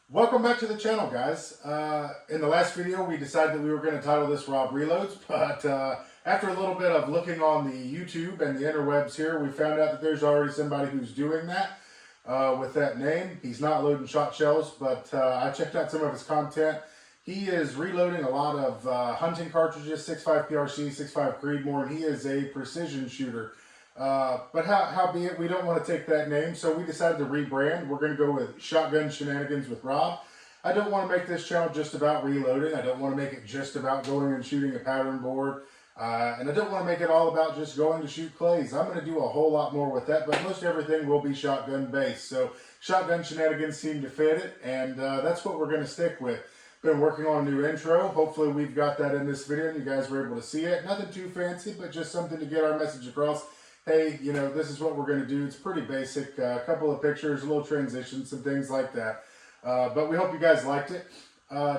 Welcome back to the channel, guys. In the last video, we decided that we were going to title this Rob Reloads, but after a little bit of looking on the YouTube and the interwebs here, we found out that there's already somebody who's doing that with that name. He's not loading shot shells, but I checked out some of his content. He is reloading a lot of hunting cartridges, 6.5 PRC, 6.5 Creedmoor, and he is a precision shooter. But howbeit, we don't want to take that name, so we decided to rebrand. We're going to go with Shotgun Shenanigans with Rob. I don't want to make this channel just about reloading. I don't want to make it just about going and shooting a pattern board. And I don't want to make it all about just going to shoot clays. I'm going to do a whole lot more with that, but most everything will be shotgun based. So Shotgun Shenanigans seem to fit it, and that's what we're going to stick with. Been working on a new intro. Hopefully we've got that in this video and you guys were able to see it. Nothing too fancy, but just something to get our message across. Hey, you know, this is what we're going to do. It's pretty basic. A couple of pictures, a little transition, some things like that. But we hope you guys liked it.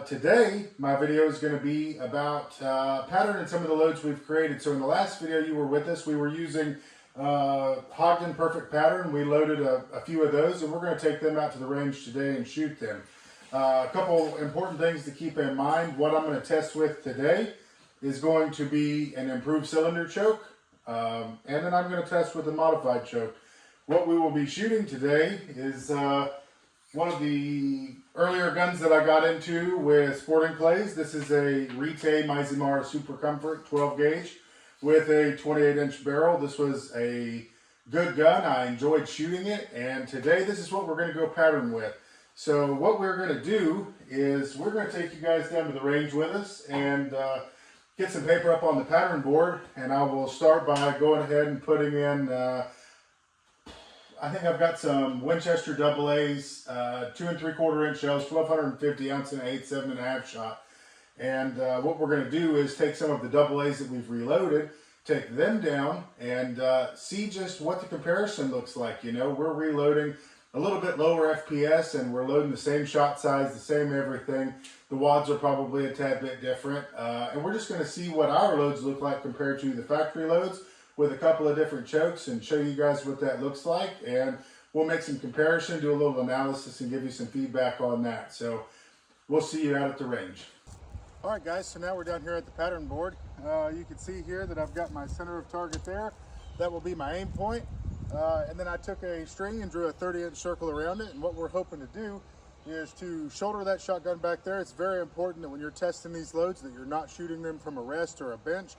Today, my video is going to be about pattern and some of the loads we've created. So in the last video you were with us, we were using Ogden Perfect Pattern. We loaded a few of those, and we're going to take them out to the range today and shoot them. A couple important things to keep in mind. What I'm going to test with today is going to be an improved cylinder choke. And then I'm going to test with a modified choke. What we will be shooting today is one of the earlier guns that I got into with sporting clays. This is a Rite Mizimar Super Comfort 12 gauge with a 28-inch barrel. This was a good gun. I enjoyed shooting it, and today this is what we're going to go pattern with. So what we're going to do is we're going to take you guys down to the range with us and get some paper up on the pattern board, and I will start by going ahead and putting in, I think I've got some Winchester AA's, 2 3/4 inch shells, 1250 ounce and 8, 7.5 shot. And what we're going to do is take some of the AA's that we've reloaded, take them down, and see just what the comparison looks like. You know, we're reloading a little bit lower FPS, and we're loading the same shot size, the same everything. The wads are probably a tad bit different, and we're just going to see what our loads look like compared to the factory loads with a couple of different chokes and show you guys what that looks like, and we'll make some comparison, do a little analysis, and give you some feedback on that. So we'll see you out at the range. All right, guys, so now we're down here at the pattern board. You can see here that I've got my center of target there. That will be my aim point. And then I took a string and drew a 30-inch circle around it, and what we're hoping to do is to shoulder that shotgun back there. It's very important that when you're testing these loads that you're not shooting them from a rest or a bench.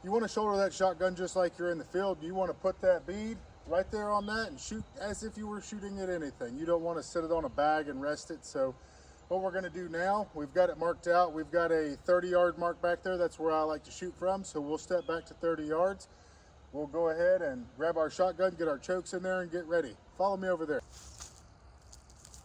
You want to shoulder that shotgun just like you're in the field. You want to put that bead right there on that and shoot as if you were shooting at anything. You don't want to set it on a bag and rest it. So what we're going to do now, we've got it marked out. We've got a 30-yard mark back there. That's where I like to shoot from. So we'll step back to 30 yards. We'll go ahead and grab our shotgun, get our chokes in there, and get ready. Follow me over there.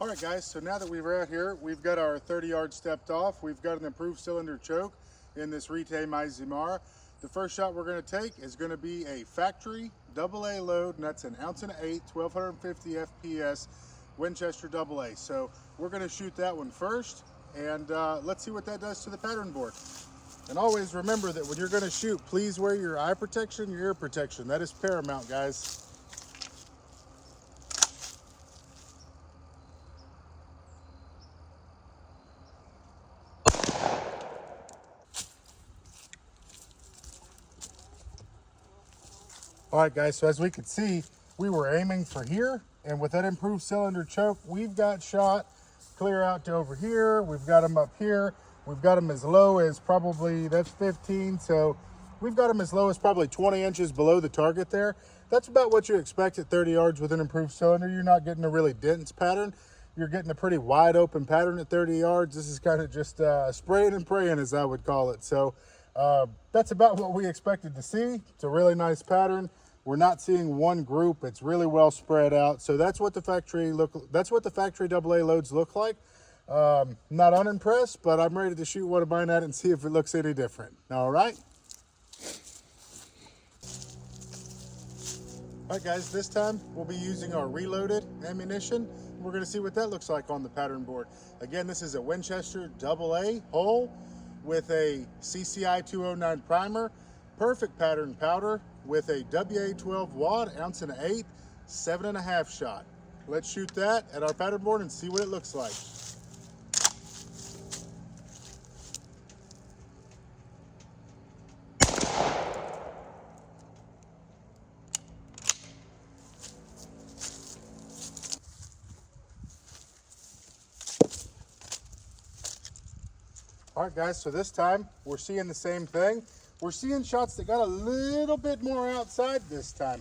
All right, guys, so now that we're out here, we've got our 30 yards stepped off. We've got an improved cylinder choke in this Rite Mizimar. The first shot we're going to take is going to be a factory AA load, and that's an 1 1/8 ounce, 1250 FPS Winchester AA. So we're going to shoot that one first, and let's see what that does to the pattern board. And always remember that when you're going to shoot, please wear your eye protection, your ear protection. That is paramount, guys. All right, guys, so as we could see, we were aiming for here, and with that improved cylinder choke, we've got shot clear out to over here. We've got them up here. We've got them as low as probably, that's 15, so we've got them as low as probably 20 inches below the target there. That's about what you expect at 30 yards with an improved cylinder. You're not getting a really dense pattern. You're getting a pretty wide open pattern at 30 yards. This is kind of just spraying and praying, as I would call it. So that's about what we expected to see. It's a really nice pattern. We're not seeing one group. It's really well spread out. So that's what the factory AA loads look like. Not unimpressed, but I'm ready to shoot one of mine at it and see if it looks any different. All right. All right, guys, this time we'll be using our reloaded ammunition. We're going to see what that looks like on the pattern board. Again, this is a Winchester AA whole with a CCI 209 primer, perfect pattern powder with a WA12 wad, 1 1/8 ounce, 7.5 shot. Let's shoot that at our pattern board and see what it looks like. All right, guys, so this time we're seeing the same thing. We're seeing shots that got a little bit more outside this time.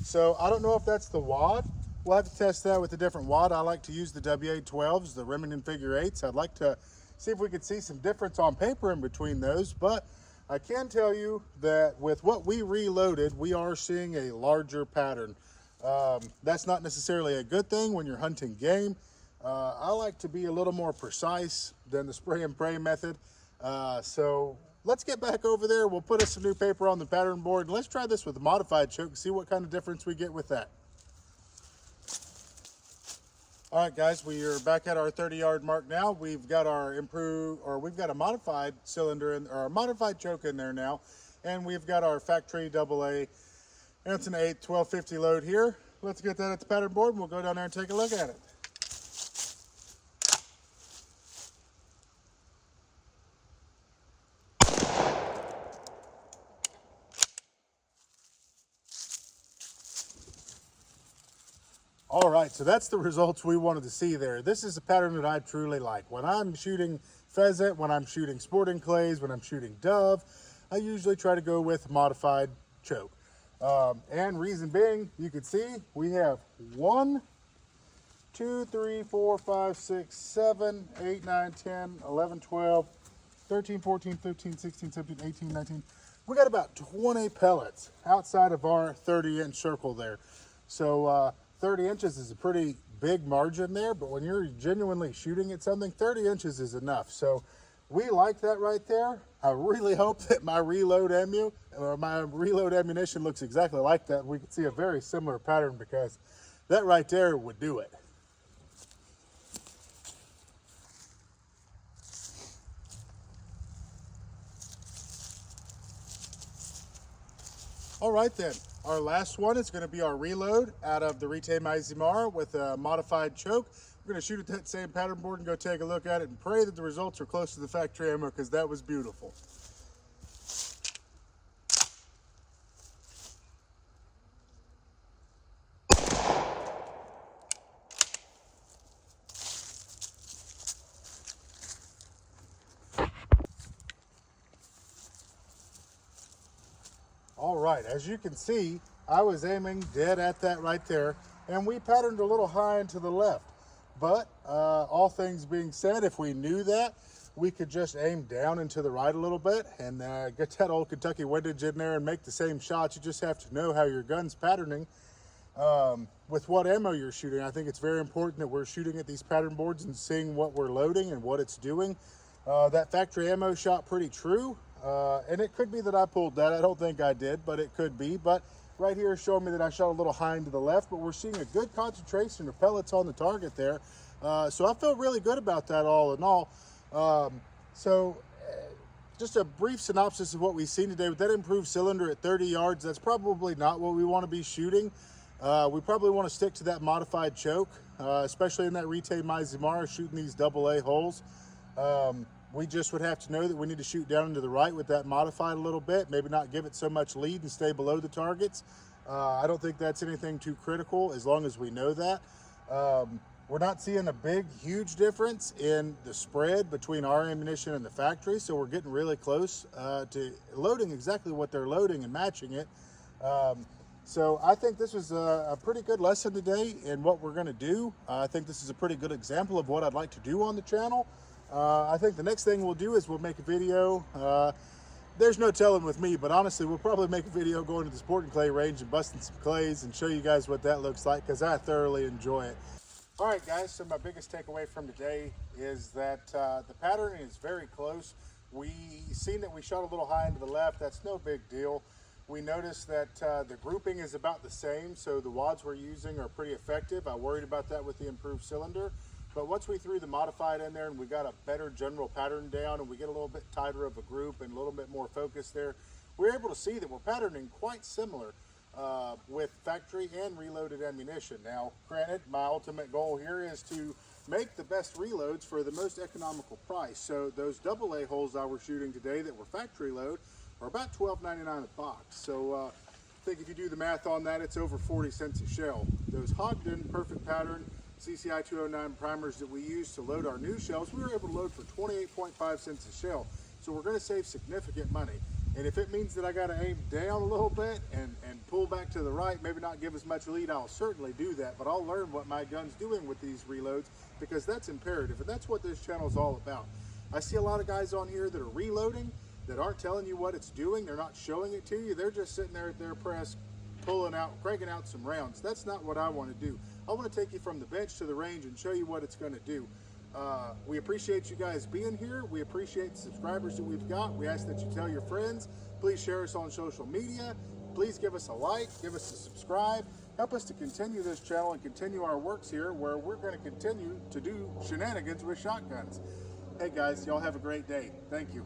So I don't know if that's the wad. We'll have to test that with a different wad. I like to use the W812s, the Remington figure 8s. I'd like to see if we could see some difference on paper in between those, but I can tell you that with what we reloaded, we are seeing a larger pattern. That's not necessarily a good thing when you're hunting game. I like to be a little more precise than the spray and pray method. So let's get back over there. We'll put us some new paper on the pattern board, and let's try this with a modified choke and see what kind of difference we get with that. All right, guys, we are back at our 30-yard mark now. We've got our we've got a modified cylinder or a modified choke in there now, and we've got our factory AA Anson 8 1250 load here. Let's get that at the pattern board, and we'll go down there and take a look at it. All right, so that's the results we wanted to see there. This is a pattern that I truly like. When I'm shooting pheasant, when I'm shooting sporting clays, when I'm shooting dove, I usually try to go with modified choke. And reason being, you can see we have 1, 2, 3, 4, 5, 6, 7, 8, 9, 10, 11, 12, 13, 14, 15, 16, 17, 18, 19. We got about 20 pellets outside of our 30-inch circle there. So 30 inches is a pretty big margin there, but when you're genuinely shooting at something, 30 inches is enough. So we like that right there. I really hope that my reload ammunition looks exactly like that. We can see a very similar pattern because that right there would do it. All right then, our last one is going to be our reload out of the Retame Izimara with a modified choke. We're going to shoot at that same pattern board and go take a look at it and pray that the results are close to the factory ammo because that was beautiful. All right, as you can see, I was aiming dead at that right there, and we patterned a little high and to the left. But all things being said, if we knew that, we could just aim down and to the right a little bit and get that old Kentucky windage in there and make the same shots. You just have to know how your gun's patterning with what ammo you're shooting. I think it's very important that we're shooting at these pattern boards and seeing what we're loading and what it's doing. That factory ammo shot pretty true. And it could be that I pulled that. I don't think I did, but it could be. But right here is showing me that I shot a little high and to the left, but we're seeing a good concentration of pellets on the target there. So I feel really good about that all in all. Just a brief synopsis of what we've seen today. With that improved cylinder at 30 yards, that's probably not what we want to be shooting. We probably want to stick to that modified choke, especially in that Retame Izimara, shooting these AA holes. We just would have to know that we need to shoot down and to the right with that modified a little bit, maybe not give it so much lead and stay below the targets. I don't think that's anything too critical as long as we know that. We're not seeing a big, huge difference in the spread between our ammunition and the factory, so we're getting really close to loading exactly what they're loading and matching it. So I think this was a pretty good lesson today in what we're going to do. I think this is a pretty good example of what I'd like to do on the channel. I think the next thing we'll do is we'll make a video. There's no telling with me, but honestly, we'll probably make a video going to the sporting clay range and busting some clays and show you guys what that looks like because I thoroughly enjoy it. All right, guys, so my biggest takeaway from today is that the patterning is very close. We seen that we shot a little high into the left. That's no big deal. We noticed that the grouping is about the same, so the wads we're using are pretty effective. I worried about that with the improved cylinder. But once we threw the modified in there and we got a better general pattern down and we get a little bit tighter of a group and a little bit more focus there, we're able to see that we're patterning quite similar with factory and reloaded ammunition. Now, granted, my ultimate goal here is to make the best reloads for the most economical price. So those AA holes I was shooting today that were factory load are about $12.99 a box. So I think if you do the math on that, it's over 40 cents a shell. Those Hogden perfect pattern CCI 209 primers that we use to load our new shells, we were able to load for 28.5 cents a shell. So we're going to save significant money. And if it means that I got to aim down a little bit and pull back to the right, maybe not give as much lead, I'll certainly do that. But I'll learn what my gun's doing with these reloads, because that's imperative. And that's what this channel is all about. I see a lot of guys on here that are reloading that aren't telling you what it's doing. They're not showing it to you. They're just sitting there at their press, cranking out some rounds. That's not what I want to do. I want to take you from the bench to the range and show you what it's going to do. We appreciate you guys being here. We appreciate the subscribers that we've got. We ask that you tell your friends. Please share us on social media. Please give us a like, give us a subscribe. Help us to continue this channel and continue our works here, where we're going to continue to do shenanigans with shotguns. Hey guys, y'all have a great day. Thank you.